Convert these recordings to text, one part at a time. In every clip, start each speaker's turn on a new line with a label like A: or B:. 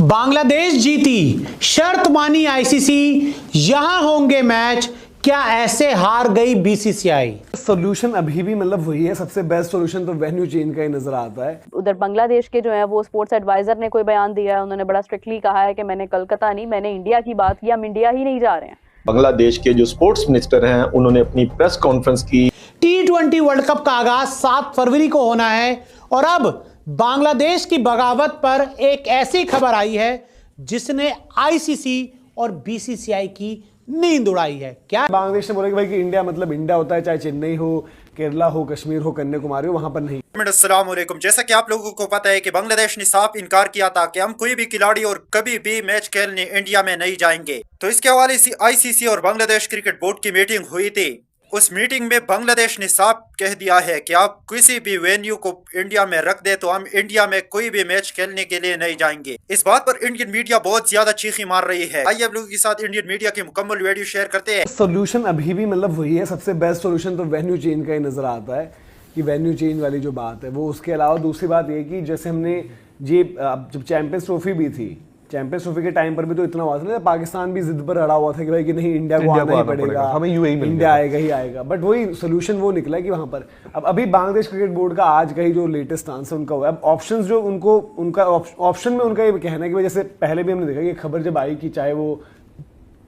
A: बांग्लादेश जीती, शर्त मानी आईसीसी, यहां होंगे मैच, क्या ऐसे हार गई बीसीसीआई?
B: सोल्यूशन अभी भी मतलब वही है, सबसे बेस्ट सोल्यूशन तो वेन्यू चेंज का ही नजर आता है।
C: उधर बांग्लादेश के जो है वो स्पोर्ट्स एडवाइजर ने कोई बयान दिया है, उन्होंने बड़ा स्ट्रिक्टली कहा है कि मैंने कोलकाता नहीं, मैंने इंडिया की बात की, हम इंडिया ही नहीं जा रहे हैं।
D: बांग्लादेश के जो स्पोर्ट्स मिनिस्टर हैं उन्होंने अपनी प्रेस कॉन्फ्रेंस की।
A: T20 वर्ल्ड कप का आगाज 7 फरवरी को होना है और अब बांग्लादेश की बगावत पर एक ऐसी खबर आई है जिसने आईसीसी और बीसीसीआई की नींद उड़ाई है। क्या
B: बांग्लादेश ने बोला कि भाई कि इंडिया मतलब इंडिया होता है, चाहे चेन्नई हो, केरला हो, कश्मीर हो, कन्याकुमारी हो, वहां पर नहीं।
E: अस्सलाम वालेकुम। जैसा कि आप लोगों को पता है कि बांग्लादेश ने साफ इनकार किया था कि हम कोई भी खिलाड़ी और कभी भी मैच खेलने इंडिया में नहीं जाएंगे। तो इसके हवाले से आईसीसी और बांग्लादेश क्रिकेट बोर्ड की मीटिंग हुई थी। उस मीटिंग में बांग्लादेश ने साफ कह दिया है कि आप किसी भी वेन्यू को इंडिया में रख दे तो हम इंडिया में कोई भी मैच खेलने के लिए नहीं जाएंगे। इस बात पर इंडियन मीडिया बहुत ज्यादा चीखी मार रही है। आइए आप लोगों के साथ इंडियन मीडिया की मुकम्मल वीडियो शेयर करते हैं।
B: सोल्यूशन अभी भी मतलब वही है, सबसे बेस्ट सोल्यूशन तो वेन्यू चेंज का ही नजर आता है कि वेन्यू चेंज वाली जो बात है वो। उसके अलावा दूसरी बात ये कि जैसे हमने ये जब चैंपियंस ट्रॉफी भी थी, चैंपियंस ट्रॉफी के टाइम पर भी तो इतना हुआ था ना, पाकिस्तान भी जिद पर अड़ा हुआ था कि भाई कि नहीं इंडिया को आना ही पड़ेगा, हमें यूएई मिल इंडिया आएगा ही आएगा। बट वही सोल्यूशन वो निकला कि वहां पर अब अभी बांग्लादेश क्रिकेट बोर्ड का आज का ही जो लेटेस्ट आंसर उनका हुआ है। अब ऑप्शंस जो उनको उनका ऑप्शन में उनका ये कहना है कि जैसे पहले भी हमने देखा कि खबर जब आई कि चाहे वो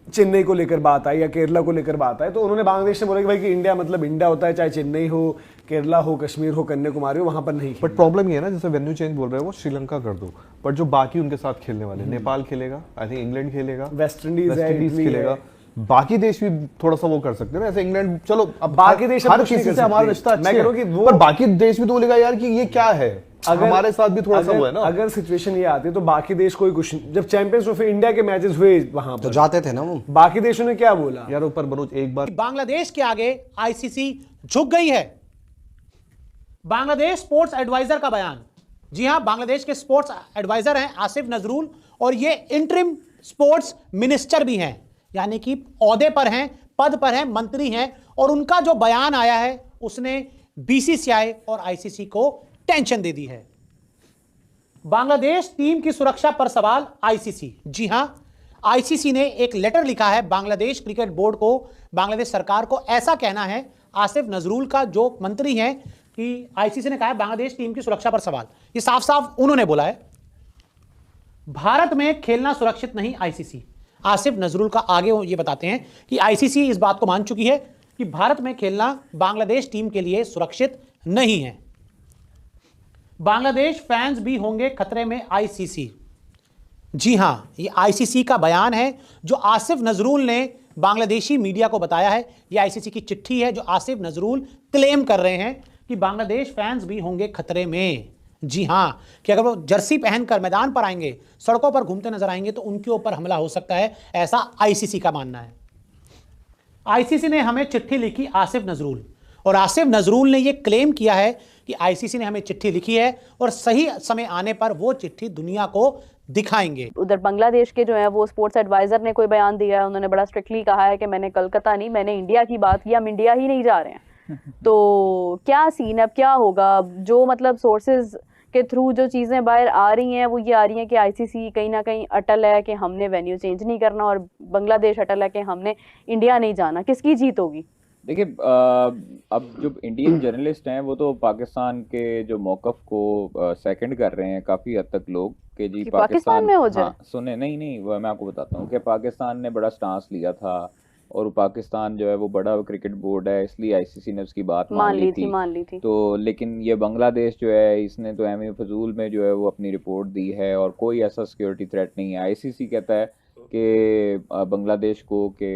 B: चेन्नई को लेकर बात आई या केरला को लेकर बात आई, तो उन्होंने बांग्लादेश ने बोला कि भाई कि इंडिया मतलब इंडिया होता है, चाहे चेन्नई हो, केरला हो, कश्मीर हो, कन्याकुमारी हो, वहां पर नहीं।
F: बट प्रॉब्लम ये है ना, जैसे वेन्यू चेंज बोल रहे हैं वो श्रीलंका कर दो, बट जो बाकी उनके साथ खेलने वाले, नेपाल खेलेगा, आई थिंक इंग्लैंड खेलेगा,
B: वेस्ट इंडीज
F: खेलेगा, बाकी देश भी थोड़ा सा वो कर सकते हैं ना। ऐसे इंग्लैंड चलो, अब
B: बाकी देश
F: हर किसी से हमारा रिश्ता अच्छा है, पर बाकी देश भी तो बोलेगा यार कि ये क्या है, हमारे साथ भी थोड़ा सा वो है ना।
B: अगर सिचुएशन ये आती है तो बाकी देश कोई कुछ, जब चैंपियंस ट्रॉफी इंडिया के मैचेस हुए वहां पर
G: तो जाते थे ना वो,
B: बाकी देशों ने क्या बोला
F: यार ऊपर मनोज एक बार
A: बांग्लादेश के आगे आईसीसी झुक गई है? बांग्लादेश स्पोर्ट्स एडवाइजर का बयान। जी हां, बांग्लादेश के स्पोर्ट्स एडवाइजर हैं आसिफ नजरुल और ये इंटरिम स्पोर्ट्स मिनिस्टर भी हैं, यानी कि ओहदे पर हैं, पद पर हैं, मंत्री हैं। और उनका जो बयान आया है उसने बीसीसीआई और आईसीसी को टेंशन दे दी है। बांग्लादेश टीम की सुरक्षा पर सवाल आईसीसी। जी हां, आईसीसी ने एक लेटर लिखा है बांग्लादेश क्रिकेट बोर्ड को, बांग्लादेश सरकार को। ऐसा कहना है आसिफ नजरुल का, जो मंत्री हैं, कि आईसीसी ने कहा है बांग्लादेश टीम की सुरक्षा पर सवाल। ये साफ साफ उन्होंने बोला है, भारत में खेलना सुरक्षित नहीं। आईसीसी आसिफ नजरुल का आगे ये बताते हैं कि आईसीसी इस बात को मान चुकी है कि भारत में खेलना बांग्लादेश टीम के लिए सुरक्षित नहीं है। बांग्लादेश फैंस भी होंगे खतरे में, आईसीसी। जी हां, ये आईसीसी का बयान है जो आसिफ नजरुल ने बांग्लादेशी मीडिया को बताया है। ये आईसीसी की चिट्ठी है जो आसिफ नजरुल क्लेम कर रहे हैं कि बांग्लादेश फैंस भी होंगे खतरे में। जी हां, कि अगर वो जर्सी पहनकर मैदान पर आएंगे, सड़कों पर घूमते नजर आएंगे तो उनके ऊपर हमला हो सकता है, ऐसा आईसीसी का मानना है। आईसीसी ने हमें चिट्ठी लिखी, आसिफ नजरुल, और आसिफ नजरुल ने यह क्लेम किया है कि आईसीसी ने हमें चिट्ठी लिखी है और सही समय आने पर वो चिट्ठी दुनिया को दिखाएंगे।
C: उधर बांग्लादेश के जो है वो स्पोर्ट्स एडवाइजर ने कोई बयान दिया है, उन्होंने बड़ा स्ट्रिक्टली कहा है कि मैंने कोलकाता नहीं, मैंने इंडिया की बात की, हम इंडिया ही नहीं जा रहे हैं। तो क्या सीन, अब क्या होगा? जो मतलब सोर्सेज के थ्रू जो चीज़ें बाहर आ रही हैं वो ये आ रही हैं कि आईसीसी कहीं ना कहीं अटल है कि हमने वेन्यू चेंज नहीं करना, और बांग्लादेश अटल है कि हमने इंडिया नहीं जाना। किसकी जीत होगी?
H: देखिए, अब जो इंडियन जर्नलिस्ट हैं वो तो पाकिस्तान के जो मौक़िफ़ को सेकंड कर रहे हैं काफ़ी हद तक लोग कि जी
C: पाकिस्तान में हो जाए।
H: हाँ, सुने नहीं मैं आपको बताता हूँ कि पाकिस्तान ने बड़ा स्टांस लिया था और पाकिस्तान जो है वो बड़ा क्रिकेट बोर्ड है, इसलिए आईसीसी ने उसकी बात मान ली थी। तो लेकिन ये बांग्लादेश जो है इसने तो एम फजूल में जो है वो अपनी रिपोर्ट दी है और कोई ऐसा सिक्योरिटी थ्रेट नहीं है। आईसीसी कहता है कि बांग्लादेश को कि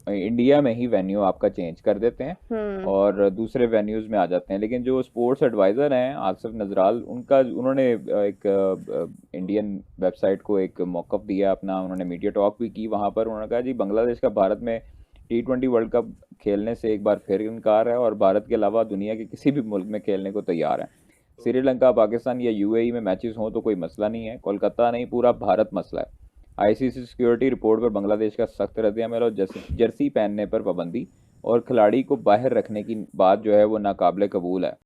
H: इंडिया में ही वेन्यू आपका चेंज कर देते हैं और दूसरे वेन्यूज में आ जाते हैं। लेकिन जो स्पोर्ट्स एडवाइज़र हैं आसिफ नजराल, उन्होंने एक इंडियन वेबसाइट को एक मौक़िफ़ दिया अपना, उन्होंने मीडिया टॉक भी की। वहाँ पर उन्होंने कहा जी बांग्लादेश का भारत में T20 वर्ल्ड कप खेलने से एक बार फिर इनकार है और भारत के अलावा दुनिया के किसी भी मुल्क में खेलने को तैयार है। श्रीलंका, पाकिस्तान या यूएई में मैचेस हों तो कोई मसला नहीं है, कोलकाता नहीं, पूरा भारत मसला है। आईसीसी सिक्योरिटी रिपोर्ट पर बांग्लादेश का सख्त रद्द-ए-अमल और जर्सी पहनने पर पाबंदी और खिलाड़ी को बाहर रखने की बात जो है वो नाकाबिले कबूल है।